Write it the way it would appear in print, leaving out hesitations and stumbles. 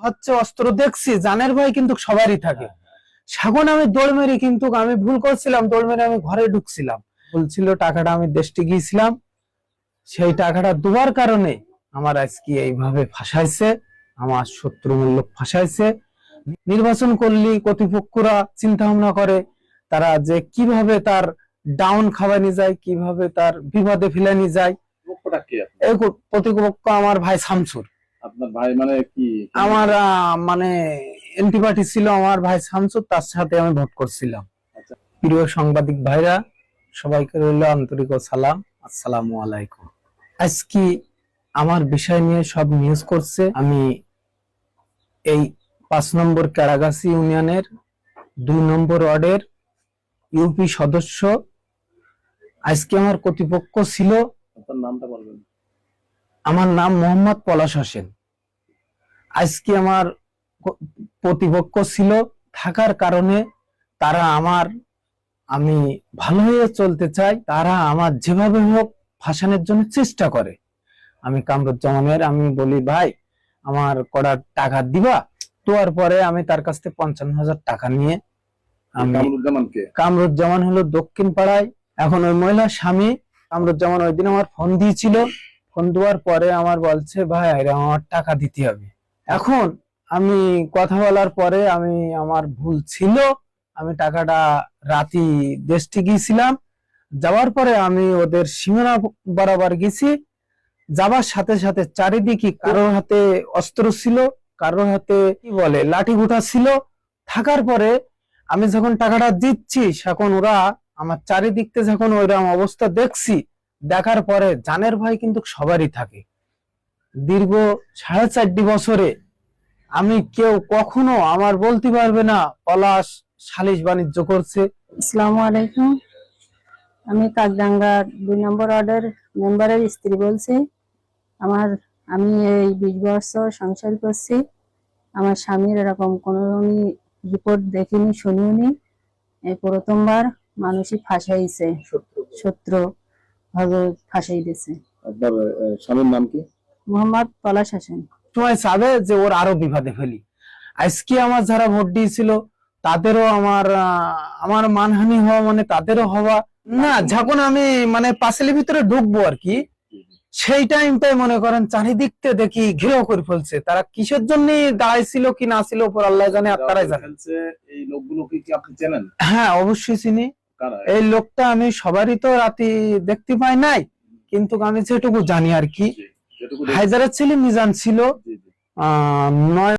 হচ্ছে অস্ত্র দেখছি, জানের ভয় কিন্তু সবারই থাকে। সেখন আমি দৌড় মেরে, কিন্তু আমি ভুল করছিলাম, দৌড় মেরে আমি ঘরে ঢুকছিলাম। ভুল ছিল, টাকাটা আমি দেশে গিয়েছিলাম, সেই টাকাটা দেওয়ার কারণে আমার আজকে এইভাবে ফাঁসাইছে, আমার শত্রুমূলক ফাঁসাইছে। নির্বাচন করলে কর্তৃপক্ষরা চিন্তা ভাবনা করে তারা যে কিভাবে তার ডাউন খাওয়ানি যায়, কিভাবে তার বিপদে ফেলানি যায়। এই প্রতিপক্ষ আমার ভাই শামসুর। আপনার ভাই মানে কি? আমার মানে এনটি পার্টি ছিল আমার ভাই শামসুর, তার সাথে আমি ভোট করছিলাম। প্রিয় সাংবাদিক ভাইরা, সবাইকে রইল আন্তরিক সালাম, আসসালামু আলাইকুম। আজকে আমার বিষয় নিয়ে সব নিউজ করছে। আমি এই 5 নম্বর কেরাগাছি ইউনিয়নের 2 নম্বর ওয়ার্ডের ইউপি সদস্য। আজকে আমার কর্তৃপক্ষ ছিল, আপনার নামটা বলবেন? আমার নাম মোহাম্মদ পলাশ হোসেন। আজকে আমার প্রতিপক্ষ ছিল, থাকার কারণে তারা আমি ভালো হয়ে চলতে চাই, তারা আমার যেভাবে হোক ফাঁসানোর জন্য চেষ্টা করে। আমি কামরুজ্জামানের আমি বলি, ভাই আমার কড়া টাকা দিবা, তোয়ার পরে আমি তার কাছ থেকে 55,000 টাকা নিয়ে, কামরুজ্জামান হলো দক্ষিণ পাড়ায়, এখন ওই মহিলার স্বামী। কামরুজ্জামান ওই দিন আমার ফোন দিয়েছিল, ফোন দেওয়ার পরে আমার বলছে, ভাই আমার টাকা দিতে হবে। এখন আমি কথা বলার পরে আমার ভুল ছিল, আমি টাকাটা রাতি দেশে গিয়েছিলাম। যাওয়ার পরে আমি ওদের সীমানা বরাবর গেছি। যাবার সাথে সাথে চারিদিকে কারোর হাতে অস্ত্র ছিল, কারোর হাতে কি বলে লাঠি গুটা ছিল। থাকার পরে আমি যখন টাকাটা দিচ্ছি, তখন ওরা আমার চারিদিকতে যখন ওইরকম অবস্থা দেখছি, দেখার পরে জানের ভয় কিন্তু সবারই থাকে। দীর্ঘ 4.5 বছরে আমি কেউ কখনো আমার বলতে পারবে না পলাশ সালিশ বাণিজ্য করছে। আসসালামু আলাইকুম, আমি কাকডাঙ্গা 2 নম্বর ওয়ার্ডের মেম্বারের স্ত্রী বলছি। আমি এই 20 বছর সংসার করছি। আমার স্বামীর এরকম কোনো রিপোর্ট দেখিনি, শুনিনি। এই প্রথমবার মানুষই ফাঁসাইছে, শত্রু ভাবে ফাঁসাই দিয়েছে। আপনার স্বামীর নাম কি? মোহাম্মদ পলাশ হোসেন। সময় চাবে যে ওর আরো বিপদে ফেলি। আজকে আমার যারা ভোট দিয়েছিল তাদেরও আমার মানহানি হওয়া মানে তাদেরও হওয়া না। যখন আমি মানে পাঁচিলের ভিতরে ঢুকবো আর কি, সেই টাইমটাই মনে করেন চারিদিকতে দেখি ঘেরাও করে ফেলছে। তারা কিসের জন্য দাঁড়াইছিল কি না ছিল উপর আল্লাহ জানে, আর তারাই জানে। এই লোকগুলোকে কি আপনি চেনেন? হ্যাঁ, অবশ্যই চিনি। এই লোকটা আমি সবারই তো রাতে দেখতে পাই নাই, কিন্তু আমি যেটুকু জানি আর কি, হায়দারের ছেলে মিজান ছিল 9